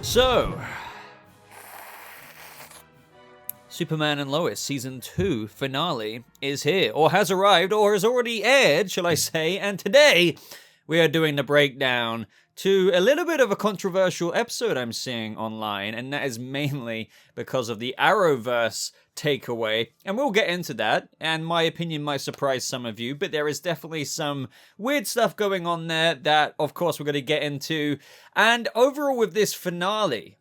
So, Superman and Lois Season 2 finale is here, or has arrived, or has already aired, shall I say, and today we are doing the breakdown to a little bit of a controversial episode I'm seeing online, and that is mainly because of the Arrowverse takeaway, and we'll get into that, and my opinion might surprise some of you, but there is definitely some weird stuff going on there that, of course, we're going to get into, and overall with this finale,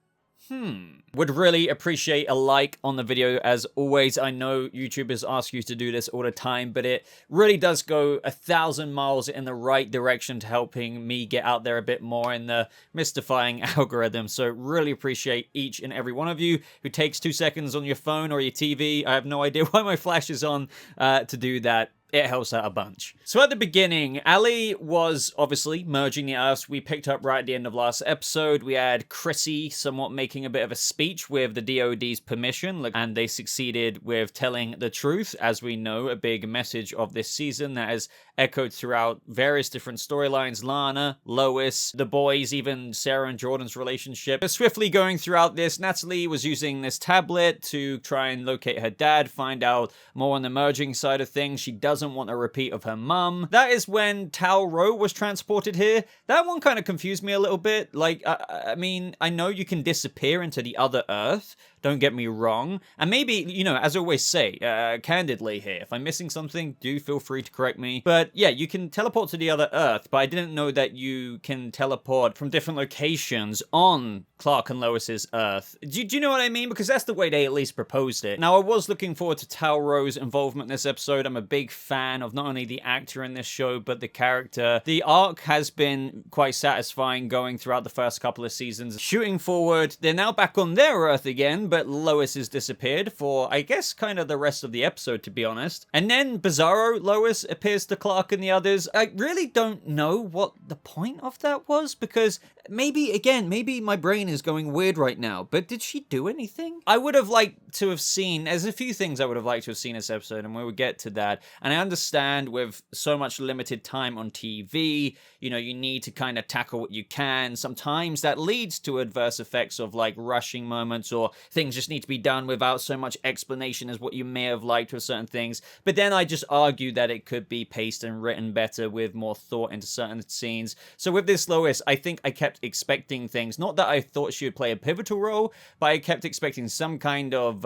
would really appreciate a like on the video. As always, I know YouTubers ask you to do this all the time, but it really does go 1,000 miles in the right direction to helping me get out there a bit more in the mystifying algorithm. So really appreciate each and every one of you who takes 2 seconds on your phone or your TV. I have no idea why my flash is on to do that. It helps out a bunch. So at the beginning, Ali was obviously merging the Earths. We picked up right at the end of last episode. We had Chrissy somewhat making a bit of a speech with the DoD's permission, and they succeeded with telling the truth, as we know, a big message of this season that is echoed throughout various different storylines. Lana, Lois, the boys, even Sarah and Jordan's relationship. But swiftly going throughout this, Natalie was using this tablet to try and locate her dad, find out more on the merging side of things. She doesn't want a repeat of her mum. That is when Tal-Ro was transported here. That one kind of confused me a little bit. Like, I mean, I know you can disappear into the other Earth. Don't get me wrong. And maybe, you know, as I always say, candidly here, if I'm missing something, do feel free to correct me. But yeah, you can teleport to the other Earth, but I didn't know that you can teleport from different locations on Clark and Lois's Earth. Do you know what I mean? Because that's the way they at least proposed it. Now, I was looking forward to Tal-Ro's involvement in this episode. I'm a big fan of not only the actor in this show, but the character. The arc has been quite satisfying going throughout the first couple of seasons. Shooting forward, they're now back on their Earth again, but Lois has disappeared for, I guess, kind of the rest of the episode, to be honest. And then Bizarro Lois appears to Clark and the others. I really don't know what the point of that was, because maybe my brain is going weird right now, but did she do anything? I would have liked to have seen, there's a few things I would have liked to have seen this episode, and we will get to that. And I understand with so much limited time on TV, you know, you need to kind of tackle what you can. Sometimes that leads to adverse effects of like rushing moments, or things just need to be done without so much explanation as what you may have liked with certain things. But then I just argue that it could be paced and written better with more thought into certain scenes. So with this Lois, I think I kept expecting things. Not that I thought she would play a pivotal role, but I kept expecting some kind of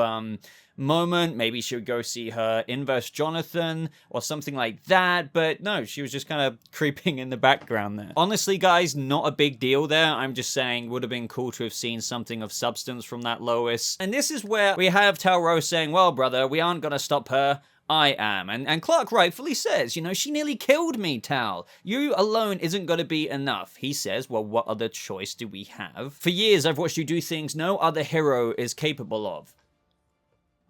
moment. Maybe she would go see her inverse Jonathan or something like that, but no, she was just kind of creeping in the background there. Honestly, guys, not a big deal there. I'm just saying would have been cool to have seen something of substance from that Lois. And this is where we have Tal-Ro saying, well, brother, we aren't gonna stop her. I am. And Clark rightfully says, you know, she nearly killed me, Tal. You alone isn't going to be enough. He says, well, what other choice do we have? For years, I've watched you do things no other hero is capable of.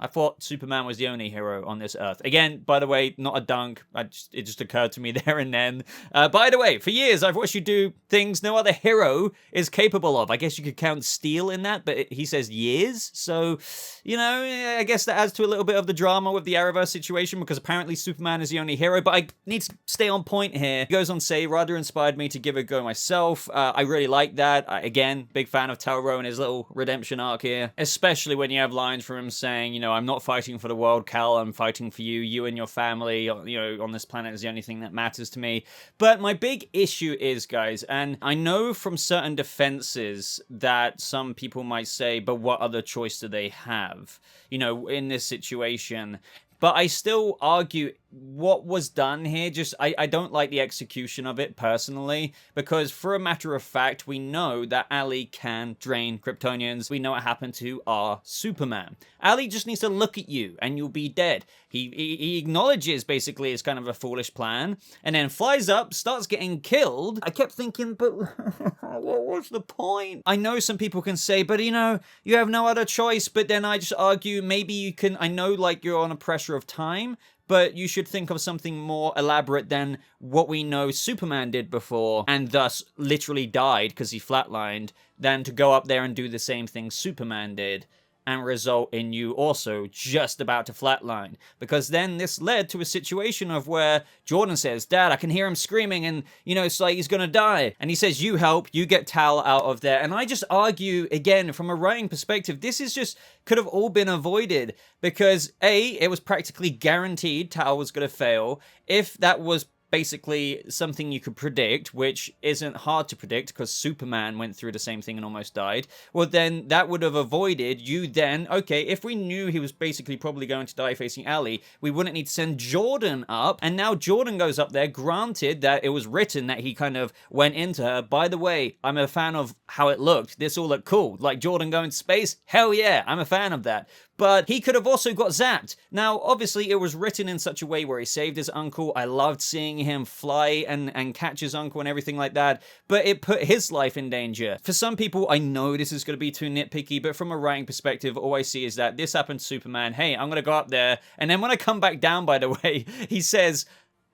I thought Superman was the only hero on this Earth. Again, by the way, not a dunk. It just occurred to me there and then. By the way, for years, I've watched you do things no other hero is capable of. I guess you could count Steel in that, but he says years. So, you know, I guess that adds to a little bit of the drama with the Arrowverse situation, because apparently Superman is the only hero. But I need to stay on point here. He goes on to say, rather inspired me to give it a go myself. I really like that. Again, big fan of Tal-Ro and his little redemption arc here. Especially when you have lines from him saying, you know, I'm not fighting for the world, Cal. I'm fighting for you. You and your family, you know, on this planet is the only thing that matters to me. But my big issue is, guys, and I know from certain defenses that some people might say, but what other choice do they have, you know, in this situation? But I still argue what was done here, just I don't like the execution of it personally, because for a matter of fact, we know that Ali can drain Kryptonians. We know what happened to our Superman. Ali just needs to look at you and you'll be dead. He acknowledges basically it's kind of a foolish plan, and then flies up, starts getting killed. I kept thinking, but what was the point? I know some people can say, but you know, you have no other choice, but then I just argue maybe you can, I know like you're on a pressure of time, but you should think of something more elaborate than what we know Superman did before, and thus literally died because he flatlined, than to go up there and do the same thing Superman did. and result in you also just about to flatline. Because then this led to a situation of where Jordan says, Dad, I can hear him screaming and, it's like he's gonna die. And he says, you help, you get Tal out of there. And I just argue, again, from a writing perspective, this is just could have all been avoided because A, it was practically guaranteed Tal was gonna fail. If that was basically something you could predict, which isn't hard to predict because Superman went through the same thing and almost died, well then that would have avoided you then, okay, if we knew he was basically probably going to die facing Ali, we wouldn't need to send Jordan up, and now Jordan goes up there, granted that it was written that he kind of went into her. By the way, I'm a fan of how it looked. This all looked cool. Like Jordan going to space, hell yeah, I'm a fan of that. But he could have also got zapped. Now, obviously, it was written in such a way where he saved his uncle. I loved seeing him fly and catch his uncle and everything like that. But it put his life in danger. For some people, I know this is going to be too nitpicky, but from a writing perspective, all I see is that this happened to Superman. Hey, I'm going to go up there. And then when I come back down, by the way, he says,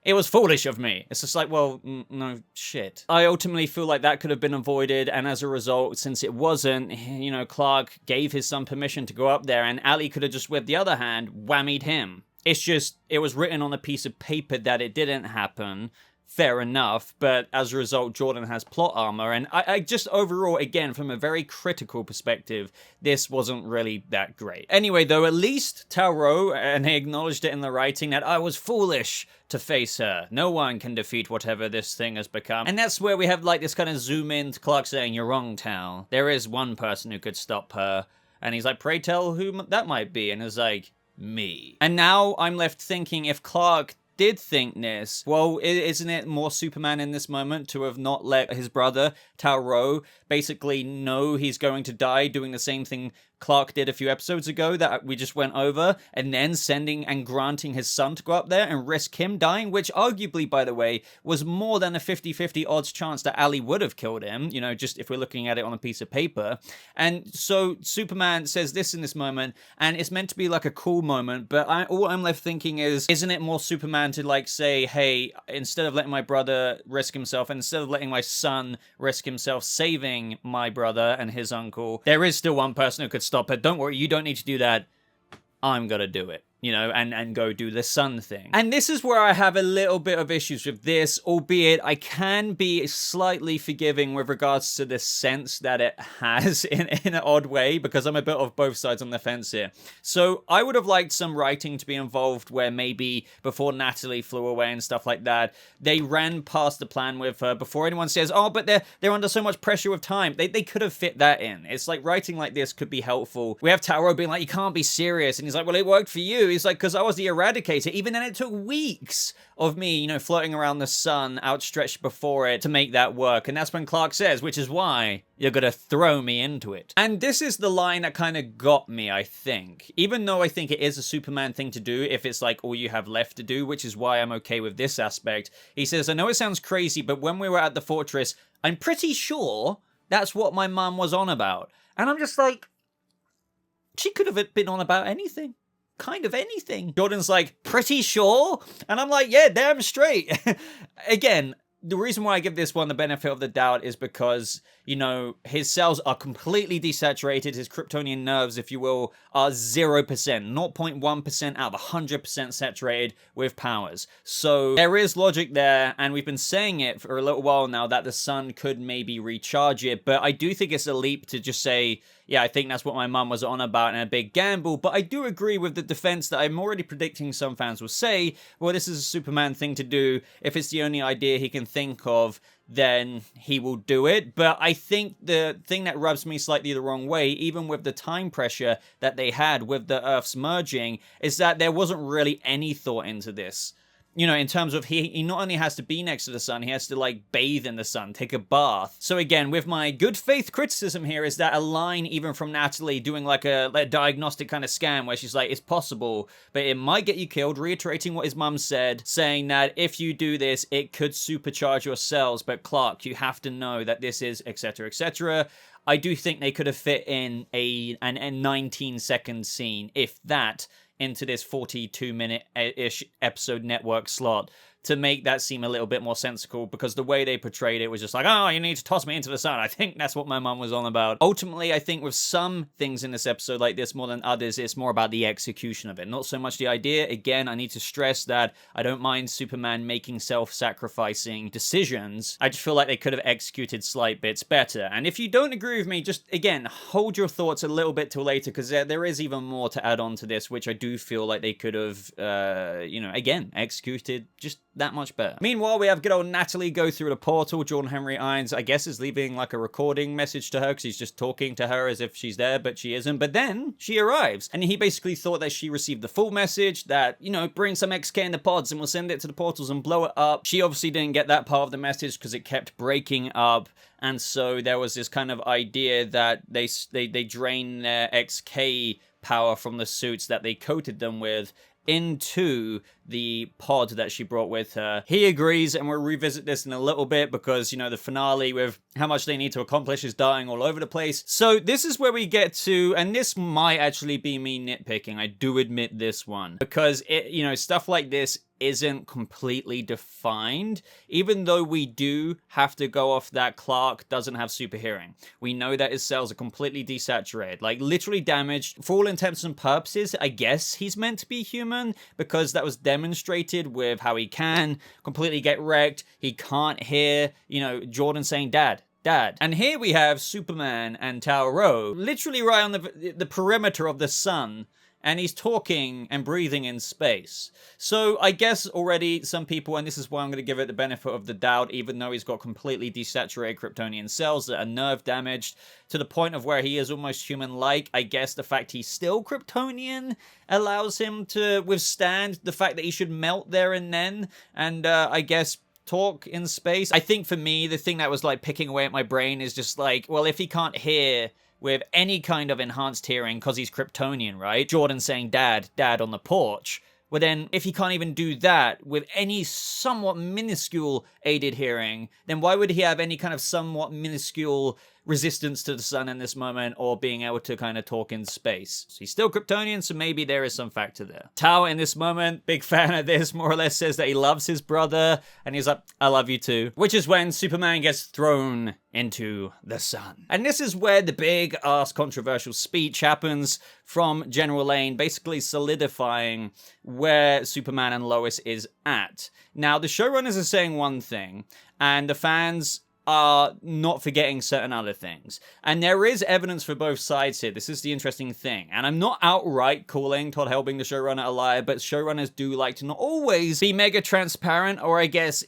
it was foolish of me. It's just like, well, no shit. I ultimately feel like that could have been avoided, and as a result, since it wasn't, Clark gave his son permission to go up there, and Ali could have just, with the other hand, whammied him. It's just, it was written on a piece of paper that it didn't happen. Fair enough, but as a result, Jordan has plot armor, and I just overall, again, from a very critical perspective, this wasn't really that great. Anyway, though, at least Tal-Rho, and they acknowledged it in the writing, that I was foolish to face her. No one can defeat whatever this thing has become. And that's where we have like this kind of zoom in to Clark saying, you're wrong, Tal. There is one person who could stop her. And he's like, pray tell who that might be. And it's like, me. And now I'm left thinking, if Clark did think this, well, isn't it more Superman in this moment to have not let his brother, Tal-Rho, basically know he's going to die, doing the same thing Clark did a few episodes ago that we just went over, and then sending and granting his son to go up there and risk him dying, which arguably, by the way, was more than a 50-50 odds chance that Ali would have killed him, just if we're looking at it on a piece of paper. And so Superman says this in this moment, and it's meant to be like a cool moment, but all I'm left thinking is, isn't it more Superman to like say, hey, instead of letting my brother risk himself, and instead of letting my son risk himself saving my brother and his uncle, there is still one person who could stop it. Don't worry, you don't need to do that. I'm gonna do it. And go do the sun thing. And this is where I have a little bit of issues with this, albeit I can be slightly forgiving with regards to the sense that it has in an odd way, because I'm a bit of both sides on the fence here. So I would have liked some writing to be involved where maybe before Natalie flew away and stuff like that, they ran past the plan with her before anyone says, oh, but they're under so much pressure with time. They could have fit that in. It's like writing like this could be helpful. We have Tal-Rho being like, you can't be serious. And he's like, well, it worked for you. He's like, because I was the Eradicator. Even then, it took weeks of me, floating around the sun, outstretched before it to make that work. And that's when Clark says, which is why you're gonna throw me into it. And this is the line that kind of got me, I think. Even though I think it is a Superman thing to do if it's like all you have left to do, which is why I'm okay with this aspect. He says, I know it sounds crazy, but when we were at the fortress, I'm pretty sure that's what my mum was on about. And I'm just like, she could have been on about anything. Kind of anything. Jordan's like, pretty sure? And I'm like, yeah, damn straight. Again, the reason why I give this one the benefit of the doubt is because, his cells are completely desaturated. His Kryptonian nerves, if you will, are 0%, 0.1% out of 100% saturated with powers. So there is logic there, and we've been saying it for a little while now that the sun could maybe recharge it, but I do think it's a leap to just say, yeah, I think that's what my mum was on about and a big gamble, but I do agree with the defense that I'm already predicting some fans will say, well, this is a Superman thing to do. If it's the only idea he can think of, then he will do it. But I think the thing that rubs me slightly the wrong way, even with the time pressure that they had with the Earths merging, is that there wasn't really any thought into this. In terms of he not only has to be next to the sun, he has to like bathe in the sun, take a bath. So again, with my good faith criticism here is that a line even from Natalie doing like a diagnostic kind of scan where she's like, it's possible, but it might get you killed, reiterating what his mum said, saying that if you do this, it could supercharge your cells, but Clark, you have to know that this is etc, etc. I do think they could have fit in a 19-second scene, if that, into this 42-minute-ish episode network slot to make that seem a little bit more sensible, because the way they portrayed it was just like, oh, you need to toss me into the sun. I think that's what my mum was on about. Ultimately, I think with some things in this episode like this more than others, it's more about the execution of it, not so much the idea. Again, I need to stress that I don't mind Superman making self-sacrificing decisions. I just feel like they could have executed slight bits better. And if you don't agree with me, just, again, hold your thoughts a little bit till later, because there is even more to add on to this, which I do feel like they could have, again, executed just that much better. Meanwhile, we have good old Natalie go through the portal. Jordan Henry Irons, I guess, is leaving like a recording message to her, because he's just talking to her as if she's there, but she isn't. But then she arrives, and he basically thought that she received the full message that, bring some XK in the pods and we'll send it to the portals and blow it up. She obviously didn't get that part of the message because it kept breaking up. And so there was this kind of idea that they drain their XK power from the suits that they coated them with into the pod that she brought with her. He agrees, and we'll revisit this in a little bit, because, the finale with how much they need to accomplish is dying all over the place. So this is where we get to, and this might actually be me nitpicking, I do admit this one, because it, stuff like this isn't completely defined, even though we do have to go off that Clark doesn't have super hearing. We know that his cells are completely desaturated, like literally damaged. For all intents and purposes, I guess he's meant to be human, because that was demonstrated with how he can completely get wrecked. He can't hear, Jordan saying, Dad. And here we have Superman and Tao-Ro literally right on the perimeter of the sun, and he's talking and breathing in space. So I guess already some people, and this is why I'm going to give it the benefit of the doubt, even though he's got completely desaturated Kryptonian cells that are nerve damaged to the point of where he is almost human-like, I guess the fact he's still Kryptonian allows him to withstand the fact that he should melt there and then, and I guess talk in space. I think for me, the thing that was like picking away at my brain is just like, well, if he can't hear with any kind of enhanced hearing because he's Kryptonian, right? Jordan saying dad on the porch. Well then, if he can't even do that with any somewhat minuscule aided hearing, then why would he have any kind of somewhat minuscule resistance to the sun in this moment, or being able to kind of talk in space? So he's still Kryptonian, so maybe there is some factor there. Tao in this moment, big fan of this, more or less says that he loves his brother, and he's like, I love you too. Which is when Superman gets thrown into the sun. And this is where the big ass controversial speech happens from General Lane, basically solidifying where Superman and Lois is at. Now, the showrunners are saying one thing, and the fans are not forgetting certain other things. And there is evidence for both sides here. This is the interesting thing. And I'm not outright calling Todd Helbing, the showrunner, a liar, but showrunners do like to not always be mega transparent, or I guess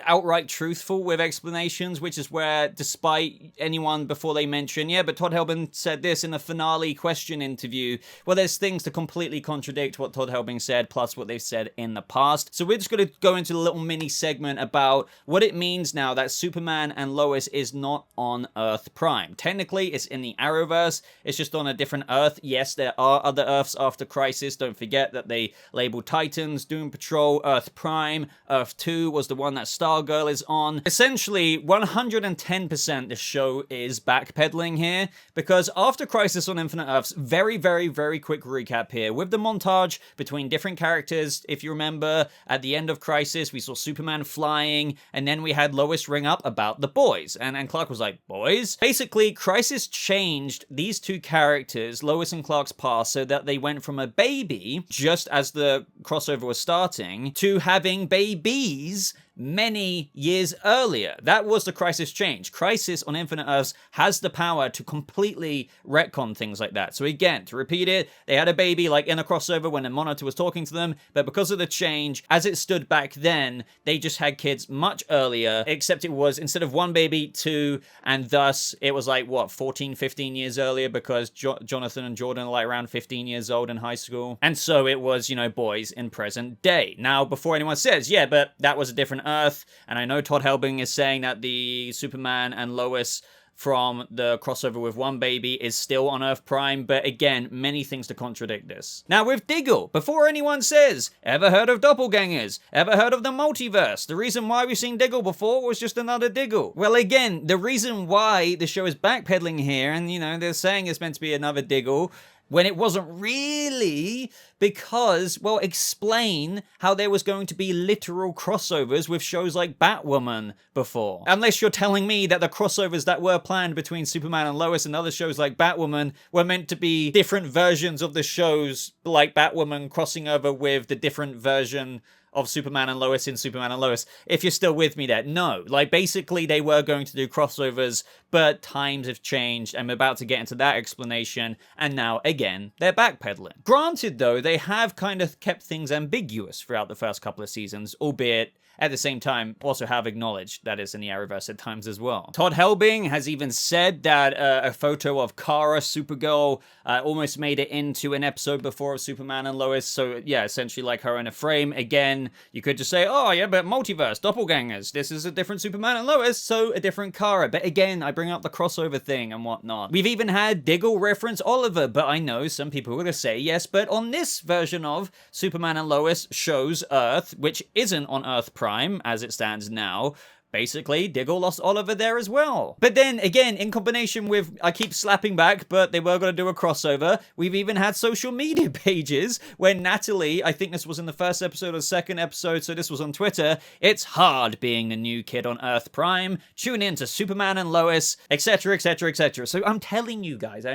outright truthful with explanations, which is where, despite anyone before they mention, yeah, but Todd Helbing said this in the finale question interview, well, there's things to completely contradict what Todd Helbing said, plus what they've said in the past. So we're just going to go into a little mini segment about what it means now that Superman and Lois is not on Earth Prime. Technically, it's in the Arrowverse. It's just on a different Earth. Yes, there are other Earths after Crisis. Don't forget that they labeled Titans, Doom Patrol, Earth Prime. Earth 2 was the one that Stargirl is on. Essentially, 110% the show is backpedaling here, because after Crisis on Infinite Earths, very, very, very quick recap here, with the montage between different characters. If you remember, at the end of Crisis, we saw Superman flying, and then we had Lois ring up about the boys, and Clark was like, boys? Basically, Crisis changed these two characters, Lois and Clark's past, so that they went from a baby, just as the crossover was starting, to having babies many years earlier. That was the Crisis change. Crisis on Infinite Earths has the power to completely retcon things like that. So again, to repeat it, they had a baby like in a crossover when the Monitor was talking to them, but because of the change, as it stood back then, they just had kids much earlier, except it was, instead of one baby, two, and thus it was like, what, 14, 15 years earlier, because Jonathan and Jordan are like around 15 years old in high school. And so it was, boys in present day. Now, before anyone says, yeah, but that was a different Earth, and I know Todd Helbing is saying that the Superman and Lois from the crossover with One Baby is still on Earth Prime, but again, many things to contradict this. Now with Diggle, before anyone says, ever heard of doppelgangers? Ever heard of the multiverse? The reason why we've seen Diggle before was just another Diggle. Well again, the reason why the show is backpedaling here, and they're saying it's meant to be another Diggle, when it wasn't really, because, well, explain how there was going to be literal crossovers with shows like Batwoman before. Unless you're telling me that the crossovers that were planned between Superman and Lois and other shows like Batwoman were meant to be different versions of the shows like Batwoman crossing over with the different version of Superman and Lois in Superman and Lois. If you're still with me there, no. Like, basically, they were going to do crossovers, but times have changed. I'm about to get into that explanation, and now, again, they're backpedaling. Granted, though, they have kind of kept things ambiguous throughout the first couple of seasons, albeit at the same time, also have acknowledged that it's in the Arrowverse at times as well. Todd Helbing has even said that a photo of Kara, Supergirl, almost made it into an episode before of Superman and Lois. So yeah, essentially like her in a frame. Again, you could just say, oh yeah, but multiverse, doppelgangers. This is a different Superman and Lois, so a different Kara. But again, I bring up the crossover thing and whatnot. We've even had Diggle reference Oliver, but I know some people are going to say yes, but on this version of Superman and Lois shows Earth, which isn't on Earth Prime, as it stands now, basically, Diggle lost Oliver there as well. But then, again, in combination with, I keep slapping back, but they were going to do a crossover, we've even had social media pages where Natalie, I think this was in the first episode or second episode, so this was on Twitter, it's hard being the new kid on Earth Prime, tune in to Superman and Lois, etc, etc, etc. So I'm telling you guys,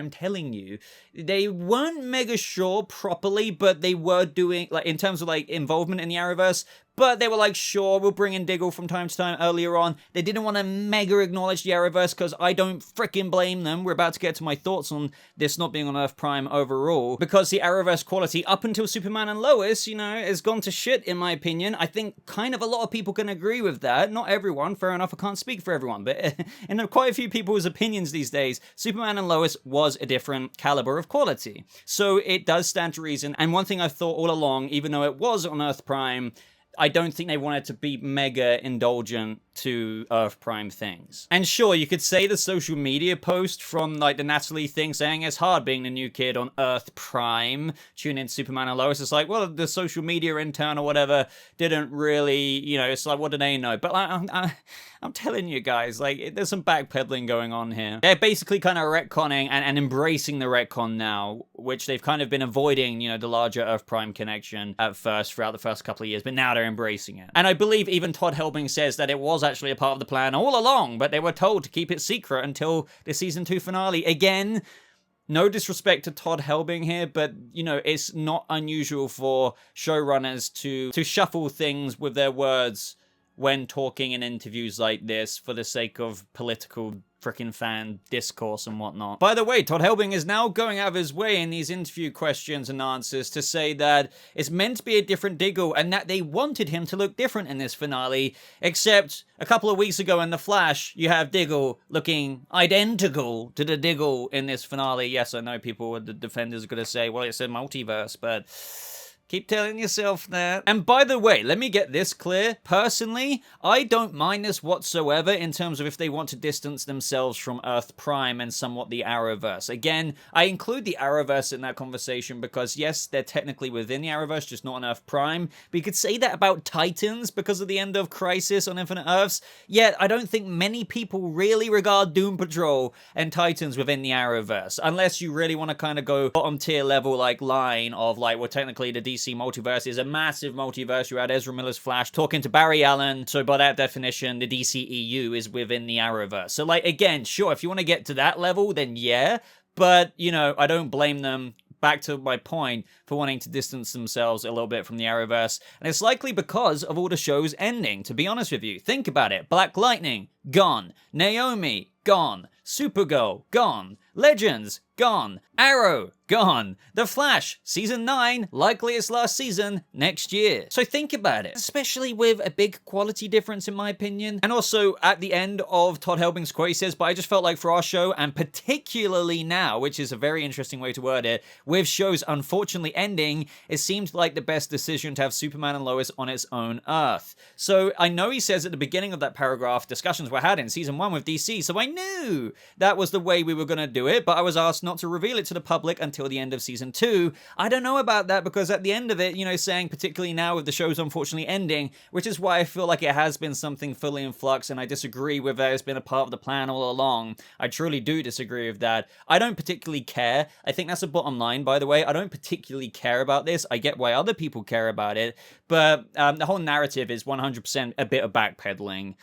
they weren't mega sure properly, but they were doing, like, in terms of, like, involvement in the Arrowverse, but they were like, sure, we'll bring in Diggle from time to time earlier on. They didn't want to mega acknowledge the Arrowverse because I don't freaking blame them. We're about to get to my thoughts on this not being on Earth Prime overall. Because the Arrowverse quality up until Superman and Lois, you know, has gone to shit in my opinion. I think kind of a lot of people can agree with that. Not everyone, fair enough, I can't speak for everyone. But in quite a few people's opinions these days, Superman and Lois was a different caliber of quality. So it does stand to reason. And one thing I've thought all along, even though it was on Earth Prime, I don't think they wanted to be mega indulgent to Earth Prime things. And sure, you could say the social media post from like the Natalie thing saying it's hard being the new kid on Earth Prime, tune in Superman and Lois. It's like, well, the social media intern or whatever didn't really, you know, it's like, what do they know? But I'm telling you guys, like, there's some backpedaling going on here. They're basically kind of retconning and embracing the retcon now, which they've kind of been avoiding, you know, the larger Earth Prime connection at first, throughout the first couple of years, but now they're embracing it. And I believe even Todd Helbing says that it was actually a part of the plan all along, but they were told to keep it secret until the season 2 finale. Again, no disrespect to Todd Helbing here, but, you know, it's not unusual for showrunners to shuffle things with their words when talking in interviews like this for the sake of political frickin' fan discourse and whatnot. By the way, Todd Helbing is now going out of his way in these interview questions and answers to say that it's meant to be a different Diggle and that they wanted him to look different in this finale, except a couple of weeks ago in The Flash, you have Diggle looking identical to the Diggle in this finale. Yes, I know people, the defenders are going to say, well, it's a multiverse, but keep telling yourself that. And by the way, let me get this clear. Personally, I don't mind this whatsoever in terms of if they want to distance themselves from Earth Prime and somewhat the Arrowverse. Again, I include the Arrowverse in that conversation because, yes, they're technically within the Arrowverse, just not on Earth Prime. But you could say that about Titans because of the end of Crisis on Infinite Earths. Yet, I don't think many people really regard Doom Patrol and Titans within the Arrowverse. Unless you really want to kind of go bottom tier level like line of like, well, technically the DC multiverse is a massive multiverse. You had Ezra Miller's Flash talking to Barry Allen, so by that definition, the DCEU is within the Arrowverse. So, like, again, sure, if you want to get to that level, then yeah, but, you know, I don't blame them, back to my point, for wanting to distance themselves a little bit from the Arrowverse, and it's likely because of all the shows ending, to be honest with you. Think about it. Black Lightning, gone. Naomi, gone. Supergirl, gone. Legends, gone. Arrow, gone. The Flash, season 9, likely its last season next year. So think about it, especially with a big quality difference in my opinion. And also at the end of Todd Helbing's quote, he says, but I just felt like for our show, and particularly now, which is a very interesting way to word it, with shows unfortunately ending, it seemed like the best decision to have Superman and Lois on its own Earth. So I know he says at the beginning of that paragraph, discussions were had in season 1 with DC, so I knew that was the way we were going to do do it, but I was asked not to reveal it to the public until the end of season 2. I don't know about that, because at the end of it, saying particularly now with the show's unfortunately ending, which is why I feel like it has been something fully in flux, and I disagree with that it's been a part of the plan all along. I truly do disagree with that. I don't particularly care. I think that's the bottom line, by the way. I don't particularly care about this. I get why other people care about it, but the whole narrative is 100% a bit of backpedaling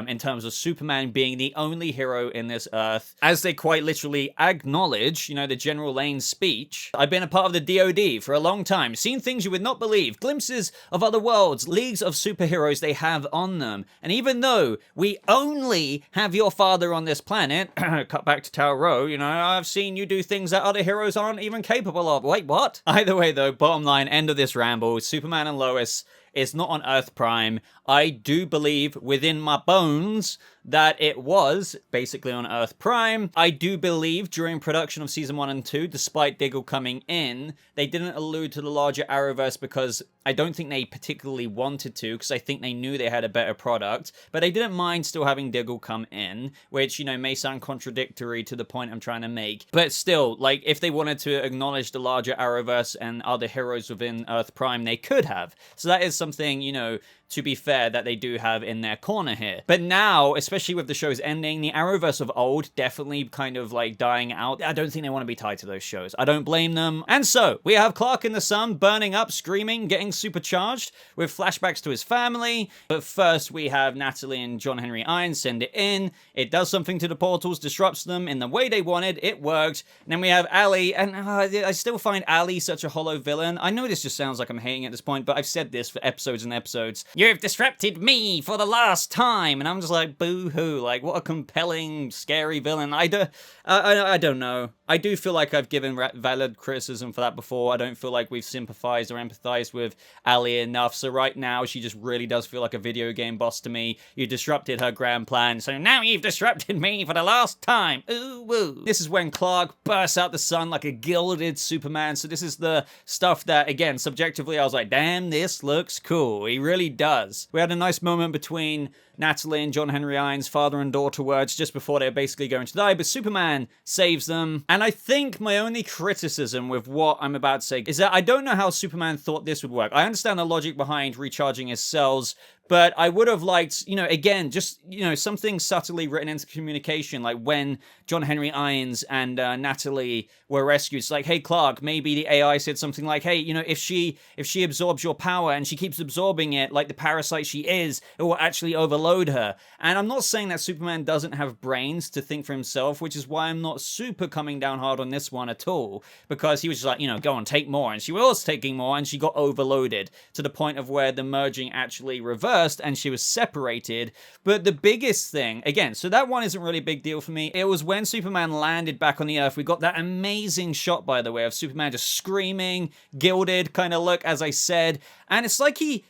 in terms of Superman being the only hero in this Earth, as they quite literally acknowledge, the General Lane's speech. I've been a part of the DoD for a long time, seen things you would not believe, glimpses of other worlds, leagues of superheroes they have on them. And even though we only have your father on this planet, cut back to Tower Row, I've seen you do things that other heroes aren't even capable of. Wait, what? Either way though, bottom line, end of this ramble, Superman and Lois is not on Earth Prime. I do believe within my bones that it was basically on Earth Prime. I do believe during production of season 1 and 2, despite Diggle coming in, they didn't allude to the larger Arrowverse because I don't think they particularly wanted to, because I think they knew they had a better product, but they didn't mind still having Diggle come in, which, may sound contradictory to the point I'm trying to make. But still, if they wanted to acknowledge the larger Arrowverse and other heroes within Earth Prime, they could have. So that is something, to be fair, that they do have in their corner here. But now, especially with the show's ending, the Arrowverse of old definitely kind of dying out. I don't think they want to be tied to those shows. I don't blame them. And so, we have Clark in the sun, burning up, screaming, getting supercharged, with flashbacks to his family. But first, we have Natalie and John Henry Irons send it in. It does something to the portals, disrupts them in the way they wanted. It worked. And then we have Ali, and I still find Ali such a hollow villain. I know this just sounds like I'm hating at this point, but I've said this for episodes and episodes. You've disrupted me for the last time, and I'm just like, boo-hoo, what a compelling, scary villain. I don't know. I do feel like I've given valid criticism for that before. I don't feel like we've sympathized or empathized with Ali enough, so right now she just really does feel like a video game boss to me. You disrupted her grand plan, so now you've disrupted me for the last time. Ooh, woo. This is when Clark bursts out the sun like a gilded Superman, so this is the stuff that, again, subjectively, I was like, damn, this looks cool. He really does. We had a nice moment between Natalie and John Henry Irons, father and daughter words, just before they're basically going to die, but Superman saves them. And I think my only criticism with what I'm about to say is that I don't know how Superman thought this would work. I understand the logic behind recharging his cells, but I would have liked, again, just, something subtly written into communication, like when John Henry Irons and Natalie were rescued. It's like, hey, Clark, maybe the AI said something like, hey, if she absorbs your power and she keeps absorbing it like the parasite she is, it will actually overload her. And I'm not saying that Superman doesn't have brains to think for himself, which is why I'm not super coming down hard on this one at all, because he was just like, go on, take more. And she was taking more, and she got overloaded to the point of where the merging actually reversed and she was separated. But the biggest thing, again, so that one isn't really a big deal for me. It was when Superman landed back on the Earth. We got that amazing shot, by the way, of Superman just screaming, gilded kind of look, as I said. And it's like he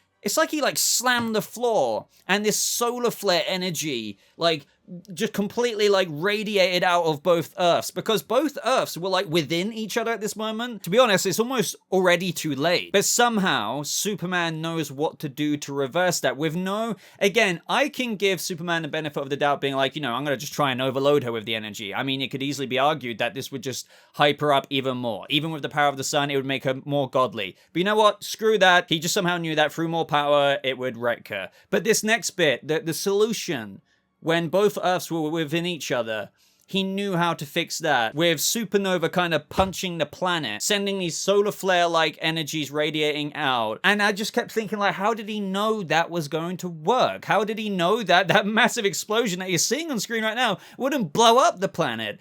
slammed the floor, and this solar flare energy just completely radiated out of both Earths, because both Earths were within each other at this moment. To be honest, it's almost already too late. But somehow Superman knows what to do to reverse that with again, I can give Superman the benefit of the doubt being I'm going to just try and overload her with the energy. I mean, it could easily be argued that this would just hype her up even more. Even with the power of the sun, it would make her more godly. But you know what? Screw that. He just somehow knew that through more power, it would wreck her. But this next bit, the solution, when both Earths were within each other, he knew how to fix that, with Supernova kind of punching the planet, sending these solar flare-like energies radiating out. And I just kept thinking, how did he know that was going to work? How did he know that that massive explosion that you're seeing on screen right now wouldn't blow up the planet?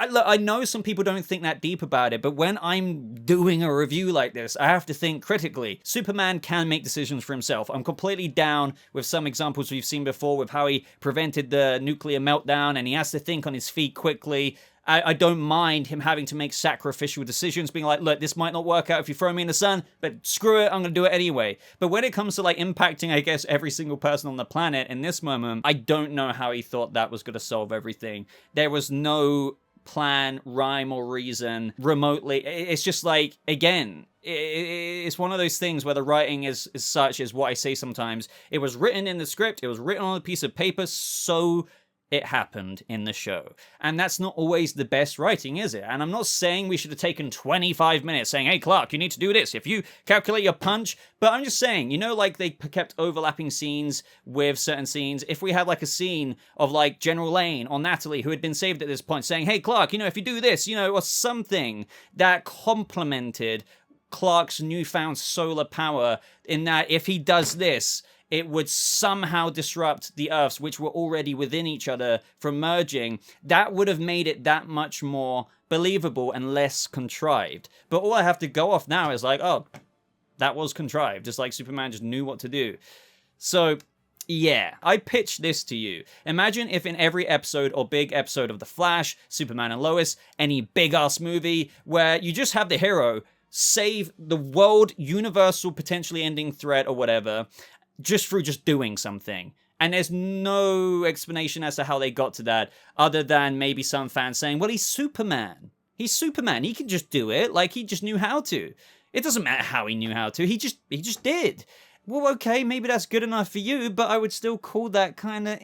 Look, I know some people don't think that deep about it, but when I'm doing a review like this, I have to think critically. Superman can make decisions for himself. I'm completely down with some examples we've seen before with how he prevented the nuclear meltdown, and he has to think on his feet quickly. I don't mind him having to make sacrificial decisions, being like, look, this might not work out if you throw me in the sun, but screw it, I'm going to do it anyway. But when it comes to impacting, I guess, every single person on the planet in this moment, I don't know how he thought that was going to solve everything. There was no plan, rhyme, or reason remotely. It's just again, it's one of those things where the writing is such as what I say sometimes. It was written in the script, it was written on a piece of paper so it happened in the show. And that's not always the best writing, is it? And I'm not saying we should have taken 25 minutes saying, hey, Clark, you need to do this if you calculate your punch. But I'm just saying, you know, like they kept overlapping scenes with certain scenes. If we had like a scene of like General Lane or Natalie, who had been saved at this point, saying, hey, Clark, you know, if you do this, you know, or something that complemented Clark's newfound solar power, in that if he does this, it would somehow disrupt the Earths, which were already within each other, from merging. That would have made it that much more believable and less contrived. But all I have to go off now is like, oh, that was contrived. Just like Superman just knew what to do. So, yeah, I pitched this to you. Imagine if in every episode or big episode of The Flash, Superman and Lois, any big-ass movie, where you just have the hero save the world, universal, potentially ending threat or whatever, just through just doing something. And there's no explanation as to how they got to that, other than maybe some fans saying, well, he's Superman. He's Superman. He can just do it. Like, he just knew how to. It doesn't matter how he knew how to. He just did. Well, okay, maybe that's good enough for you, but I would still call that kind of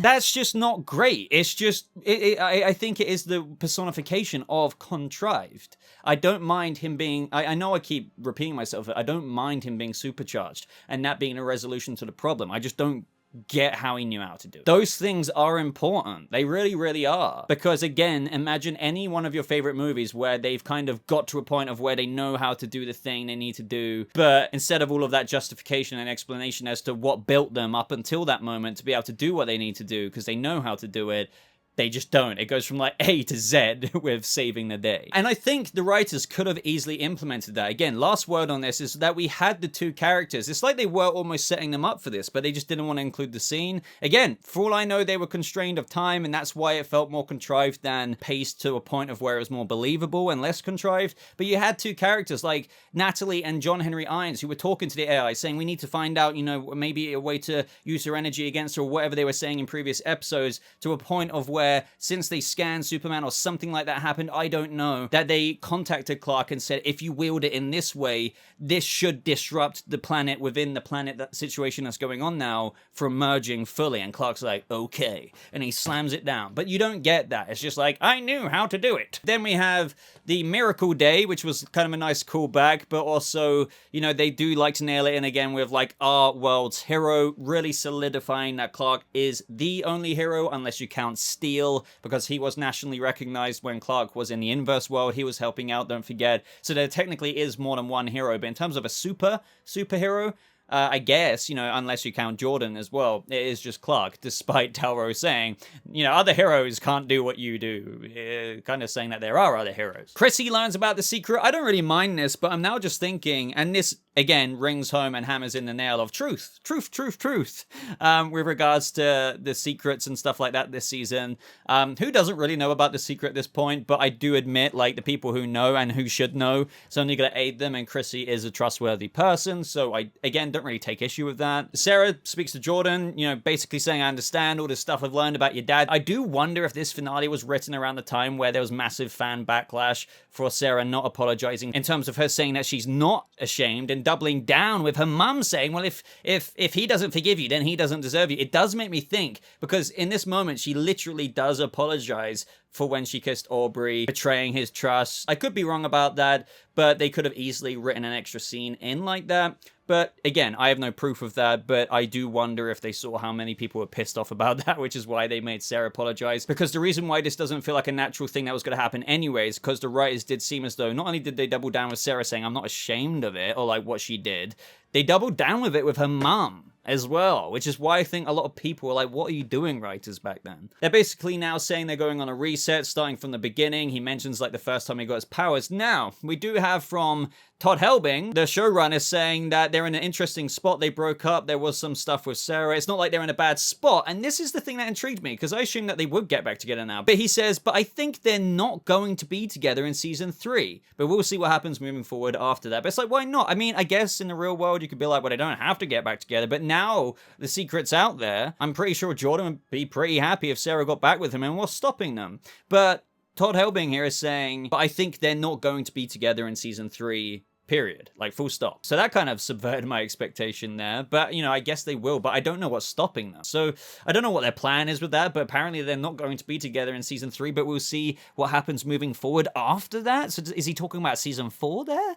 That's just not great. It's just, I think it is the personification of contrived. I don't mind him being, I know I keep repeating myself, I don't mind him being supercharged and that being a resolution to the problem. I just don't get how he knew how to do it. Those things are important. They really, really are. Because again, imagine any one of your favorite movies where they've kind of got to a point of where they know how to do the thing they need to do, but instead of all of that justification and explanation as to what built them up until that moment to be able to do what they need to do because they know how to do it, they just don't. It goes from like A to Z with saving the day. And I think the writers could have easily implemented that. Again, last word on this is that we had the two characters. It's like they were almost setting them up for this, but they just didn't want to include the scene. Again, for all I know, they were constrained of time, and that's why it felt more contrived than paced to a point of where it was more believable and less contrived. But you had two characters like Natalie and John Henry Irons who were talking to the AI saying, we need to find out, you know, maybe a way to use her energy against her, or whatever they were saying in previous episodes, to a point of where since they scanned Superman or something like that happened, I don't know, that they contacted Clark and said, if you wield it in this way, this should disrupt the planet within the planet, that situation that's going on now, from merging fully. And Clark's like, okay. And he slams it down. But you don't get that. It's just like, I knew how to do it. Then we have the Miracle Day, which was kind of a nice callback, but also, you know, they do like to nail it in again with like our world's hero, really solidifying that Clark is the only hero, unless you count Steel, because he was nationally recognized when Clark was in the inverse world. He was helping out, don't forget. So there technically is more than one hero, but in terms of a superhero, I guess, you know, unless you count Jordan as well, it is just Clark, despite Talro saying, you know, other heroes can't do what you do. Kind of saying that there are other heroes. Chrissy learns about the secret. I don't really mind this, but I'm now just thinking, and this again rings home and hammers in the nail of truth with regards to the secrets and stuff like that this season. Who doesn't really know about the secret at this point, but I do admit, like, the people who know and who should know, it's only going to aid them, and Chrissy is a trustworthy person, so I, again, don't really take issue with that. Sarah speaks to Jordan, you know, basically saying, I understand all this stuff I've learned about your dad. I do wonder if this finale was written around the time where there was massive fan backlash for Sarah not apologizing, in terms of her saying that she's not ashamed, and doubling down with her mum saying, well, if he doesn't forgive you, then he doesn't deserve you. It does make me think, because in this moment, she literally does apologize for when she kissed Aubrey, betraying his trust. I could be wrong about that, but they could have easily written an extra scene in like that. But again, I have no proof of that, but I do wonder if they saw how many people were pissed off about that, which is why they made Sarah apologize. Because the reason why this doesn't feel like a natural thing that was going to happen anyways, because the writers did seem as though not only did they double down with Sarah saying, I'm not ashamed of it, or like what she did, they doubled down with it with her mum as well, which is why I think a lot of people were like, what are you doing, writers, back then? They're basically now saying they're going on a reset, starting from the beginning. He mentions like the first time he got his powers. Now, we do have from Todd Helbing, the showrunner, saying that they're in an interesting spot. They broke up. There was some stuff with Sarah. It's not like they're in a bad spot. And this is the thing that intrigued me, because I assumed that they would get back together now. But he says, but I think they're not going to be together in season 3. But we'll see what happens moving forward after that. But it's like, why not? I mean, I guess in the real world, you could be like, well, they don't have to get back together. But now the secret's out there. I'm pretty sure Jordan would be pretty happy if Sarah got back with him, and what's stopping them? But Todd Helbing here is saying, but I think they're not going to be together in season 3 Period. Like, full stop. So that kind of subverted my expectation there. But, you know, I guess they will. But I don't know what's stopping them. So I don't know what their plan is with that. But apparently they're not going to be together in season 3. But we'll see what happens moving forward after that. So is he talking about season 4 there?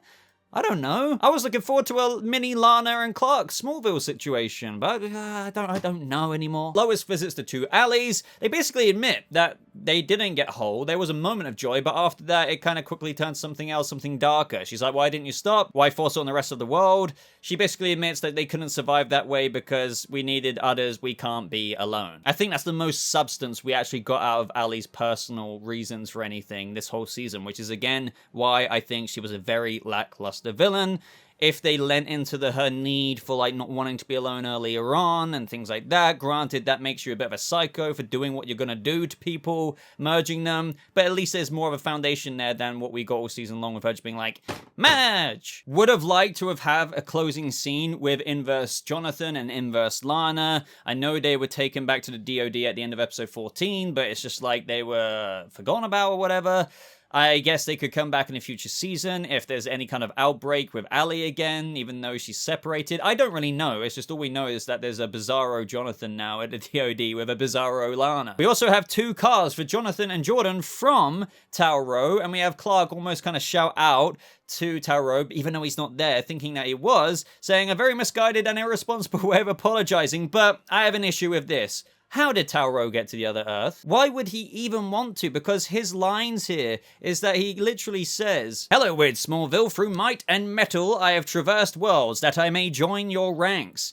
I don't know. I was looking forward to a mini Lana and Clark Smallville situation, but I don't know anymore. Lois visits the two alleys. They basically admit that they didn't get whole. There was a moment of joy, but after that, it kind of quickly turns something else, something darker. She's like, why didn't you stop? Why force it on the rest of the world? She basically admits that they couldn't survive that way because we needed others. We can't be alone. I think that's the most substance we actually got out of Allie's personal reasons for anything this whole season, which is, again, why I think she was a very lackluster villain. If they lent into her need for, like, not wanting to be alone earlier on and things like that, granted, that makes you a bit of a psycho for doing what you're gonna do to people, merging them, but at least there's more of a foundation there than what we got all season long with her just being like, merge! Would have liked to have a closing scene with Inverse Jonathan and Inverse Lana. I know they were taken back to the DoD at the end of episode 14, but it's just like they were forgotten about or whatever. I guess they could come back in a future season if there's any kind of outbreak with Allie again, even though she's separated. I don't really know. It's just all we know is that there's a Bizarro Jonathan now at the DoD with a Bizarro Lana. We also have 2 cars for Jonathan and Jordan from Tauro, and we have Clark almost kind of shout out to Tauro, even though he's not there, thinking that he was, saying a very misguided and irresponsible way of apologizing, but I have an issue with this. How did Tauro get to the other Earth? Why would he even want to? Because his lines here is that he literally says, "Hello, weird Smallville, through might and metal I have traversed worlds that I may join your ranks."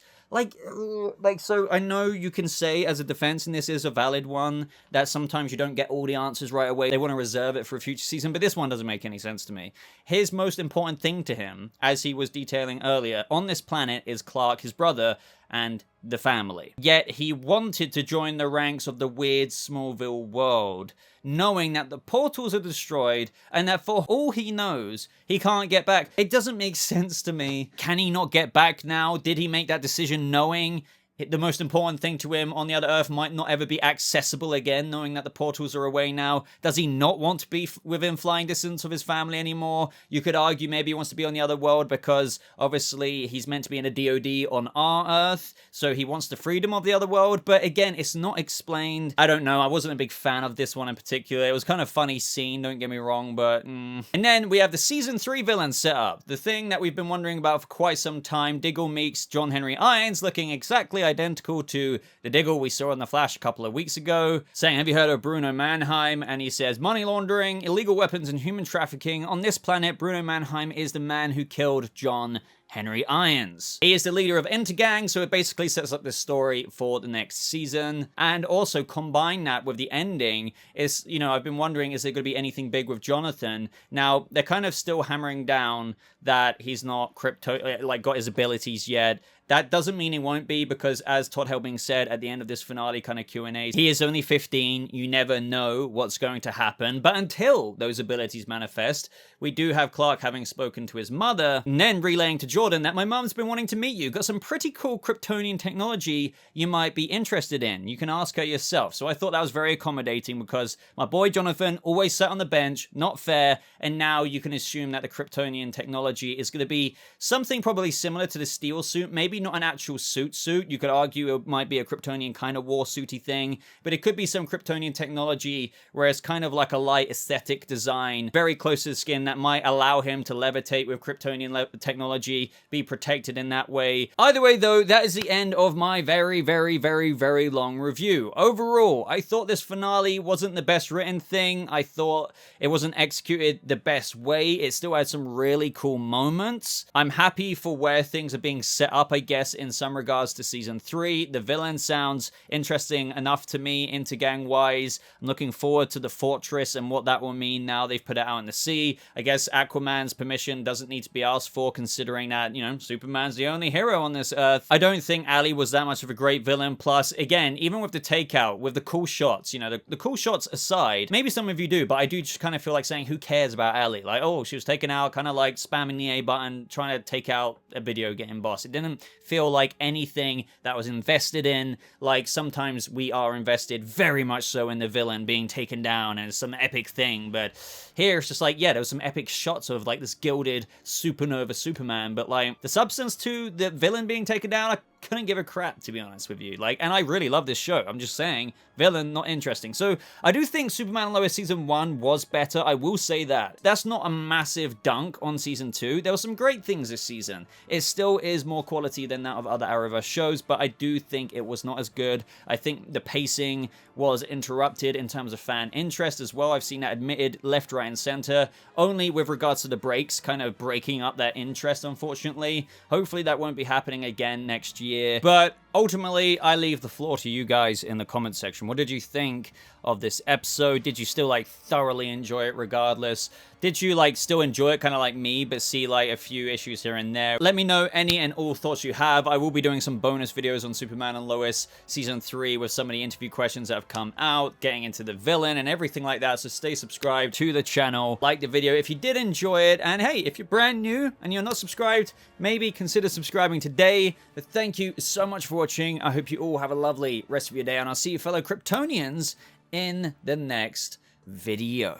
So I know you can say as a defense, and this is a valid one, that sometimes you don't get all the answers right away. They want to reserve it for a future season, but this one doesn't make any sense to me. His most important thing to him, as he was detailing earlier, on this planet is Clark, his brother, and the family. Yet he wanted to join the ranks of the weird Smallville world, knowing that the portals are destroyed and that for all he knows, he can't get back. It doesn't make sense to me. Can he not get back now? Did he make that decision knowing the most important thing to him on the other Earth might not ever be accessible again, knowing that the portals are away now? Does he not want to be within flying distance of his family anymore? You could argue maybe he wants to be on the other world because obviously he's meant to be in a DoD on our Earth, so he wants the freedom of the other world, but again, it's not explained. I don't know, I wasn't a big fan of this one in particular. It was kind of a funny scene, don't get me wrong, but And then we have the season 3 villain set up, the thing that we've been wondering about for quite some time. Diggle meets John Henry Irons, looking exactly identical to the Diggle we saw in The Flash a couple of weeks ago, saying, "Have you heard of Bruno Mannheim?" And he says, "Money laundering, illegal weapons, and human trafficking. On this planet, Bruno Mannheim is the man who killed John Henry Irons. He is the leader of Intergang," so it basically sets up this story for the next season. And also combine that with the ending is, you know, I've been wondering, is there going to be anything big with Jonathan? Now, they're kind of still hammering down that he's not got his abilities yet. That doesn't mean he won't be, because as Todd Helbing said at the end of this finale kind of Q&A, he is only 15. You never know what's going to happen. But until those abilities manifest, we do have Clark having spoken to his mother, and then relaying to Jordan that my mom's been wanting to meet you. Got some pretty cool Kryptonian technology you might be interested in. You can ask her yourself. So I thought that was very accommodating, because my boy Jonathan always sat on the bench, not fair, and now you can assume that the Kryptonian technology is going to be something probably similar to the Steel suit, maybe not an actual suit. You could argue it might be a Kryptonian kind of war suity thing, but it could be some Kryptonian technology where it's kind of like a light aesthetic design, very close to the skin, that might allow him to levitate with Kryptonian technology, be protected in that way. Either way though, that is the end of my very, very, very, very long review. Overall, I thought this finale wasn't the best written thing. I thought it wasn't executed the best way. It still had some really cool moments. I'm happy for where things are being set up, I guess, in some regards to season 3. The villain sounds interesting enough to me, Intergang-wise. I'm looking forward to the fortress and what that will mean now they've put it out in the sea. I guess Aquaman's permission doesn't need to be asked for, considering that, you know, Superman's the only hero on this Earth. I don't think Allie was that much of a great villain. Plus, again, even with the takeout, with the cool shots, you know, the cool shots aside, maybe some of you do, but I do just kind of feel like saying, who cares about Allie? Like, oh, she was taken out, kind of like spamming the A button, trying to take out a video game boss. It didn't feel like anything that was invested in. Like, sometimes we are invested very much so in the villain being taken down and some epic thing, but here it's just like, yeah, there was some epic shots of like this gilded supernova Superman, but like the substance to the villain being taken down, I couldn't give a crap, to be honest with you. Like, and I really love this show. I'm just saying, villain, not interesting. So I do think Superman Lois season 1 was better. I will say that. That's not a massive dunk on season 2. There were some great things this season. It still is more quality than that of other Arrowverse shows, but I do think it was not as good. I think the pacing was interrupted in terms of fan interest as well. I've seen that admitted left, right, and center, only with regards to the breaks, kind of breaking up that interest, unfortunately. Hopefully that won't be happening again next year. But ultimately, I leave the floor to you guys in the comment section. What did you think of this episode? Did you still like thoroughly enjoy it regardless? Did you like still enjoy it kind of like me, but see like a few issues here and there? Let me know any and all thoughts you have. I will be doing some bonus videos on Superman and Lois season 3 with some of the interview questions that have come out, getting into the villain and everything like that. So stay subscribed to the channel, like the video if you did enjoy it, and hey, if you're brand new and you're not subscribed, maybe consider subscribing today. But thank you so much for watching. I hope you all have a lovely rest of your day, and I'll see you fellow Kryptonians in the next video.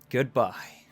Goodbye.